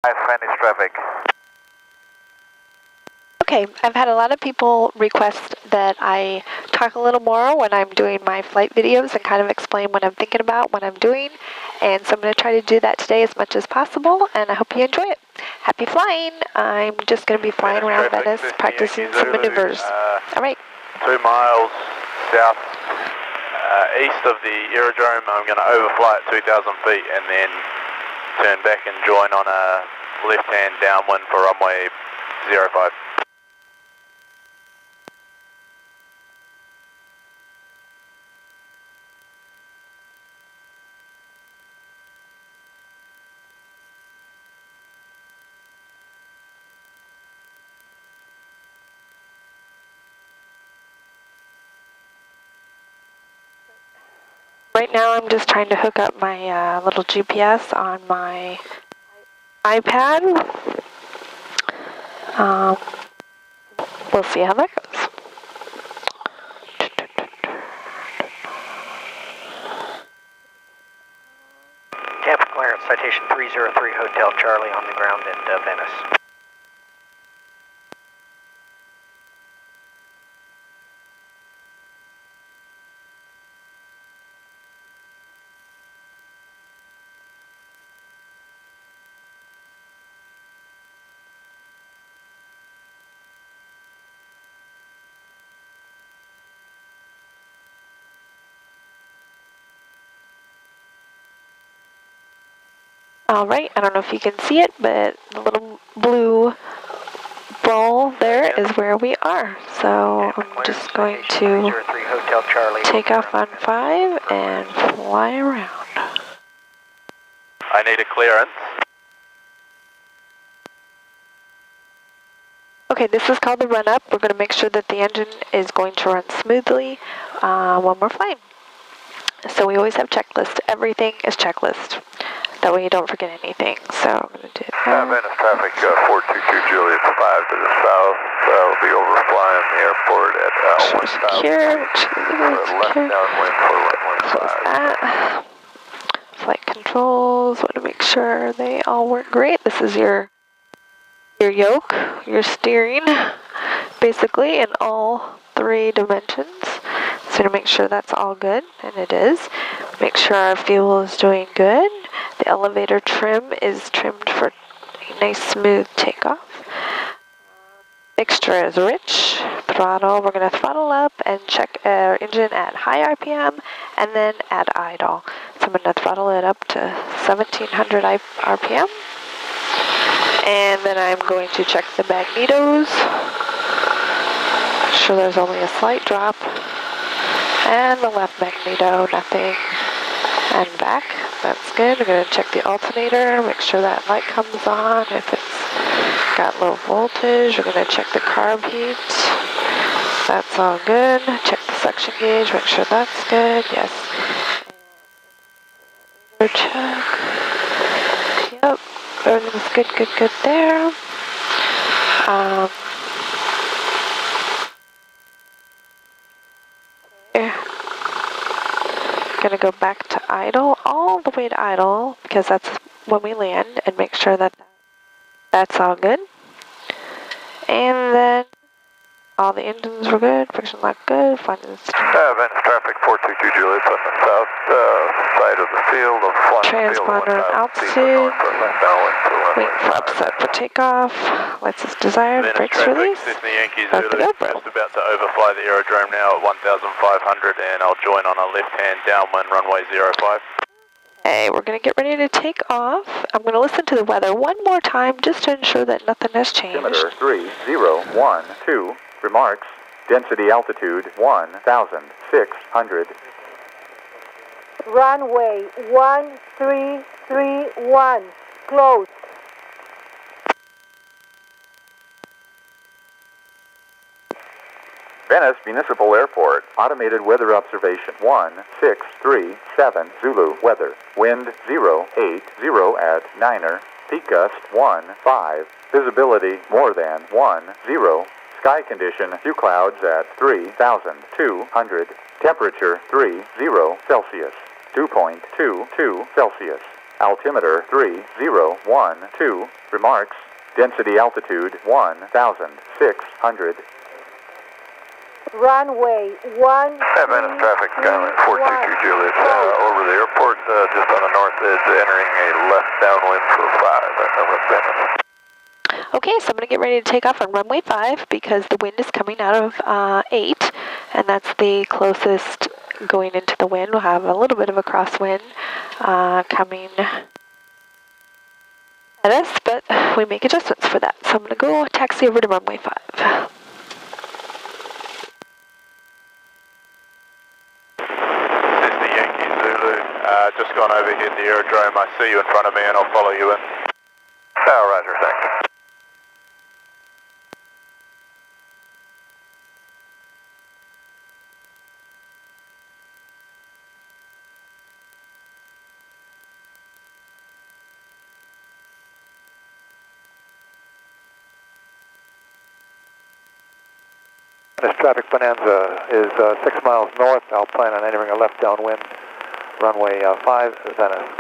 Hi, Venice traffic. Okay, I've had a lot of people request that I talk a little more when I'm doing my flight videos and kind of explain what I'm thinking about, what I'm doing. And so I'm going to try to do that today as much as possible, and I hope you enjoy it. Happy flying. I'm just going to be flying around Venice, practicing some maneuvers. All right. 2 miles south east of the aerodrome. I'm going to overfly at 2,000 feet and then turn back and join on a left-hand downwind for runway 05. Right now I'm just trying to hook up my little GPS on my iPad. We'll see how that goes. Tampa clearance, citation 303 Hotel Charlie on the ground at Venice. All right, I don't know if you can see it, but the little blue ball there is where we are. So I'm just going to take off on 5 and fly around. I need a clearance. Okay, this is called the run-up. We're going to make sure that the engine is going to run smoothly when we're flying. So we always have checklist. Everything is checklist. That way you don't forget anything. So I'm going to do that. Venice traffic 422 Juliet 5 to the south. We'll be overflying the airport at 1,000. Secure. Left downwind for runway 5. Close that. Flight controls. Want to make sure they all work great. This is your yoke, your steering, basically in all 3 dimensions. So to make sure that's all good, and it is. Make sure our fuel is doing good. The elevator trim is trimmed for a nice smooth takeoff. Mixture is rich. Throttle, we're going to throttle up and check our engine at high RPM and then at idle. So I'm going to throttle it up to 1700 RPM. And then I'm going to check the magnetos. Make sure there's only a slight drop. And the left magneto, nothing. And back, that's good. We're going to check the alternator, make sure that light comes on. If it's got low voltage, we're going to check the carb heat. That's all good. Check the suction gauge, make sure that's good. Yes. Check. Yep, everything's good there. Going to go back to idle, all the way to idle, because that's when we land, and make sure that that's all good. And then all the engines were good, friction lock good, flying to the Venice traffic 422 Juliet on the south side of the field of transponder altitude, waiting for upset for takeoff, lights as desired, brakes release, about to go, bro. Just about to overfly the aerodrome now at 1,500 and I'll join on a left-hand downwind runway 05. Okay, we're going to get ready to take off. I'm going to listen to the weather one more time just to ensure that nothing has changed. Altimeter 3012, remarks, density altitude 1,600. Runway 1331, closed. Venice Municipal Airport, automated weather observation 1637, Zulu, weather, wind 080 at 9er, peak gust 15, visibility more than 10, sky condition, few clouds at 3,200, temperature 30 Celsius, 2.22 Celsius, Altimeter 3012. Remarks. Density altitude 1,600. Runway 1. Venice traffic, Skyline 422 Juliet, over the airport, just on the north edge, entering a left downwind for 5, Venice. Okay, so I'm going to get ready to take off on runway 5 because the wind is coming out of 8, and that's the closest going into the wind. We'll have a little bit of a crosswind coming at us, but we make adjustments for that. So I'm going to go taxi over to runway 5. Just gone over here at the aerodrome. I see you in front of me and I'll follow you in. Roger, thanks. This traffic bonanza is 6 miles north. I'll plan on entering a left downwind. Runway 5, Venice.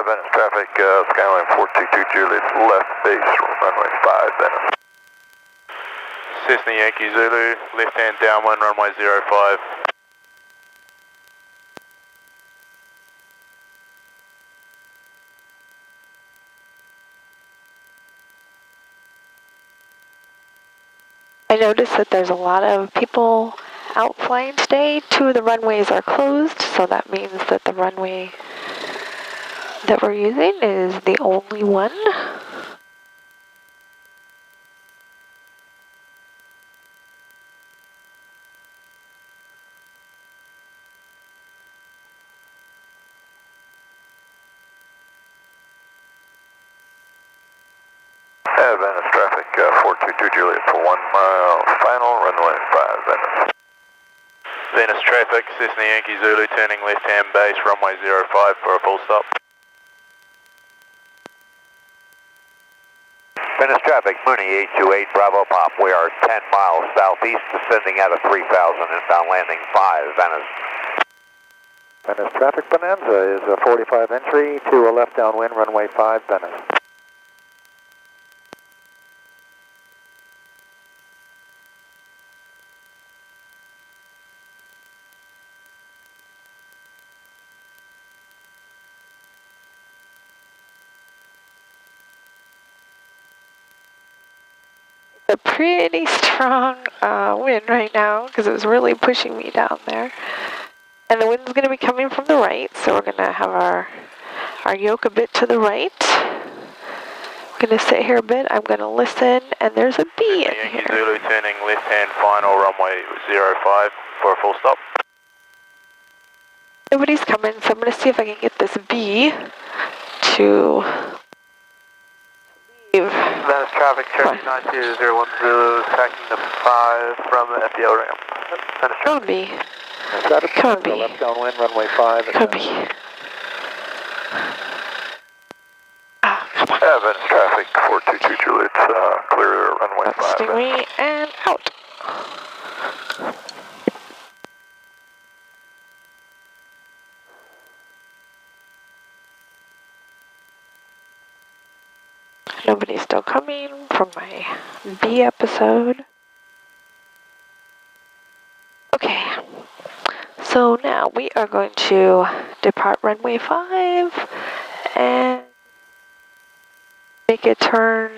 Venice traffic, Skyline 422 Juliet, left base, runway 5, Venice. Cessna Yankee Zulu, left hand downwind, runway 05. I noticed that there's a lot of people out flying today. 2 of the runways are closed, so that means that the runway that we're using is the only one. Venice traffic, 422 Juliet for 1 mile, final runway 5, Venice. Venice traffic, Cessna Yankee Zulu, turning left hand base, runway 05 for a full stop. Venice traffic, Mooney 828 Bravo Pop. We are 10 miles southeast, descending at a 3,000, inbound landing 5, Venice. Venice traffic bonanza is a 45 entry to a left downwind, runway 5, Venice. A pretty strong wind right now because it was really pushing me down there. And the wind's going to be coming from the right, so we're going to have our yoke a bit to the right. I'm going to sit here a bit, I'm going to listen, and there's a B in Yankee here. Zulu, turning left hand final, runway 05 for a full stop. Nobody's coming, so I'm going to see if I can get this B to leave. Venice traffic, Cherokee 9201 Zulu, tracking the 5 from the FDL ramp. Venice Come on, B. traffic, Come on, B. left downwind, runway 5. Come on, B. Come on. Venice traffic, 422 Juliet, clear runway 5. Stingray and out. Nobody's still coming from my B episode. Okay, so now we are going to depart runway 5 and make a turn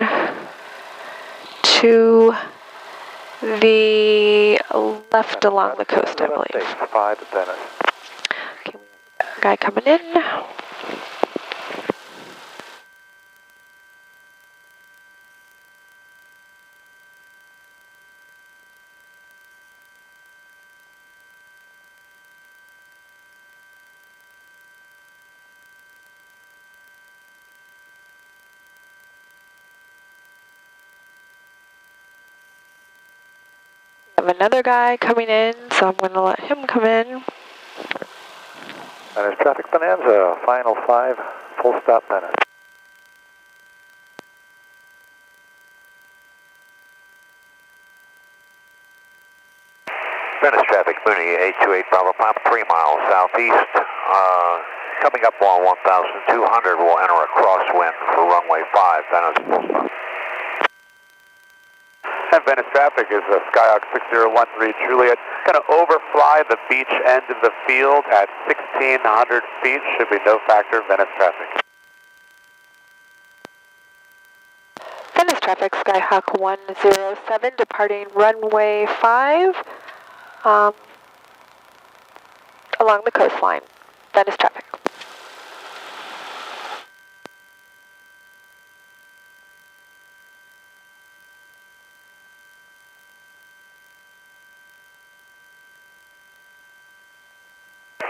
to the left along the coast, I believe. 5, Venice. Okay, we got a guy coming in. I have another guy coming in, so I'm going to let him come in. Venice traffic bonanza, final 5, full stop Venice. Venice traffic, Mooney 828 Bravo Pop, 3 miles southeast. Coming up on 1,200, we'll enter a crosswind for runway 5, Venice full stop. And Venice traffic is Skyhawk 6013 Juliet. Going to overfly the beach end of the field at 1,600 feet. Should be no factor, Venice traffic. Venice traffic, Skyhawk 107, departing runway 5 along the coastline. Venice traffic.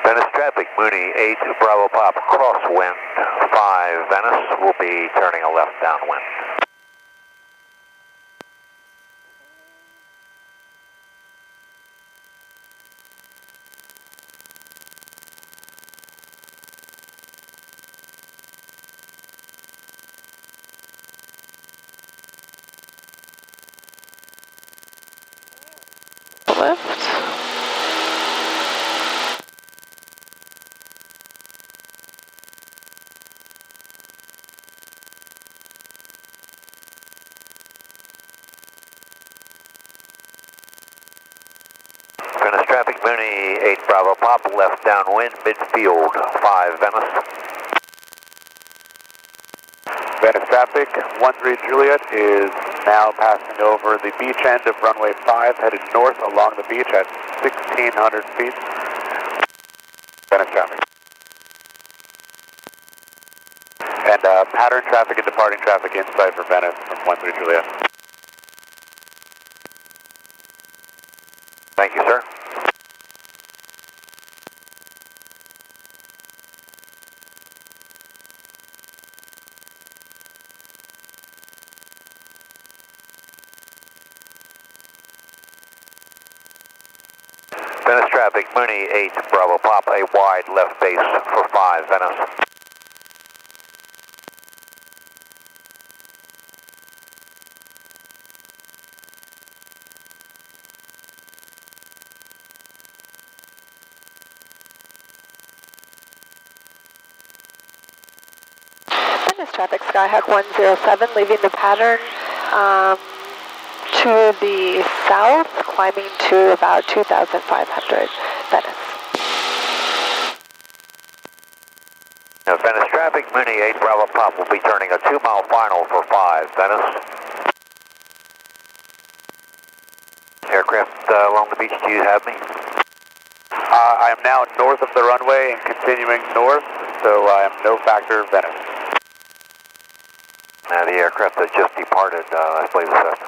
Venice traffic, Mooney 8 Bravo Pop, crosswind 5 Venice. We'll be turning a left downwind. Lift. Venice traffic, Mooney 8 Bravo Pop, left downwind, midfield 5 Venice. Venice traffic, 13 Juliet is now passing over the beach end of runway 5, headed north along the beach at 1,600 feet. Venice traffic. And pattern traffic and departing traffic in sight for Venice from 13 Juliet. Thank you, sir. Venice traffic, Mooney 8 Bravo Pop, a wide left base for 5 Venice. Venice traffic, Skyhawk 107, leaving the pattern to the south, climbing to about 2,500 Venice. Now, Venice traffic, Mooney 8 Bravo Pop will be turning a 2-mile final for 5 Venice. Aircraft along the beach, do you have me? I am now north of the runway and continuing north, so I am no factor Venice. Now, the aircraft that just departed, I believe the Cessna.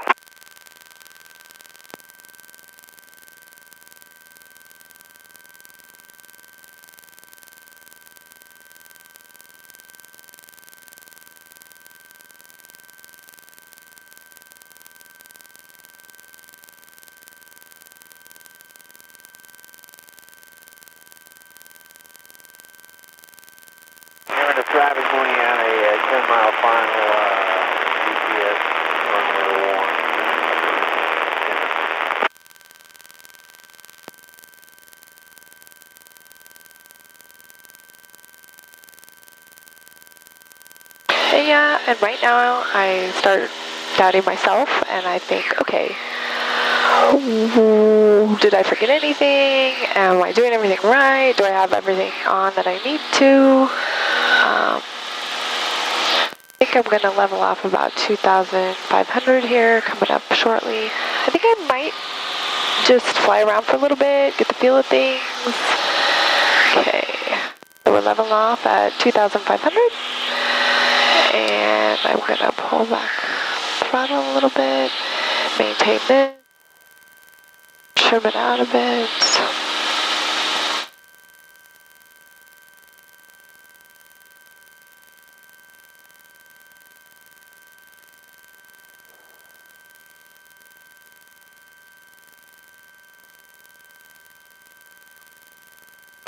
Venice traffic, Mooney on a 10-mile final, GPS runway 1. Yeah, and right now I start doubting myself and I think, okay, did I forget anything? Am I doing everything right? Do I have everything on that I need to? I think I'm going to level off about 2,500 here, coming up shortly. I think I might just fly around for a little bit, get the feel of things. Okay, so we're leveling off at 2,500. And I'm going to pull back throttle a little bit, maintain this, trim it out a bit.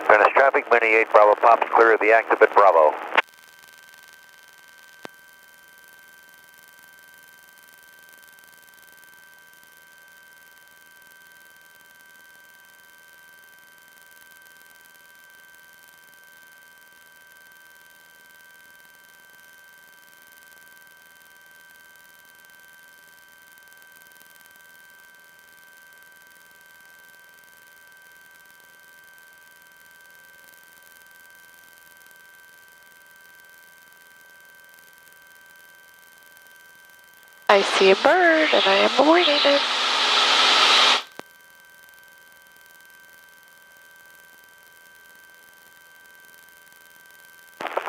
Venice traffic, Mooney 8 Bravo Pop, clear of the active at Bravo. I see a bird and I am avoiding it.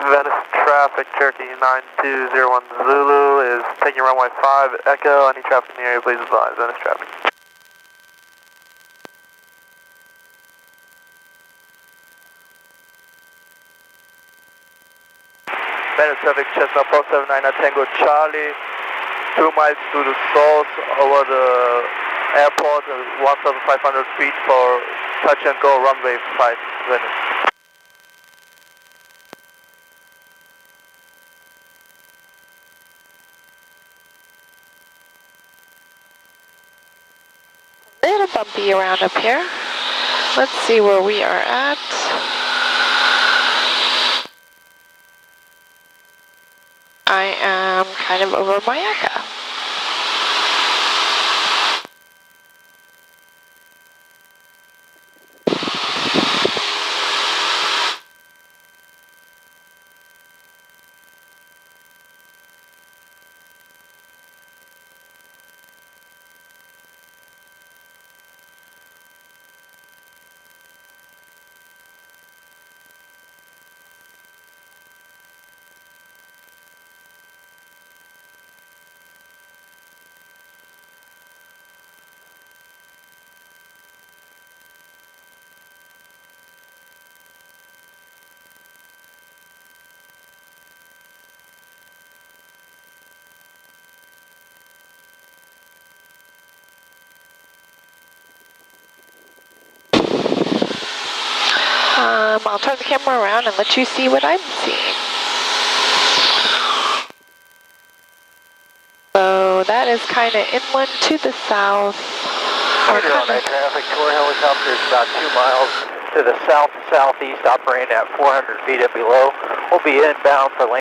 Venice traffic, Cherokee 9201 Zulu is taking runway 5 Echo. Any traffic in the area, please advise. Venice traffic. Venice traffic, Cessna 479 Tango Charlie, 2 miles to the south over the airport, 1,500 feet for touch and go runway 5 Venice. A little bumpy around up here. Let's see where we are at. I am kind of over Mayaka. I'll turn the camera around and let you see what I'm seeing. So that is kind of inland to the south. Traffic, tour helicopter is about 2 miles to the south-southeast, operating at 400 feet and below. We'll be inbound for landing.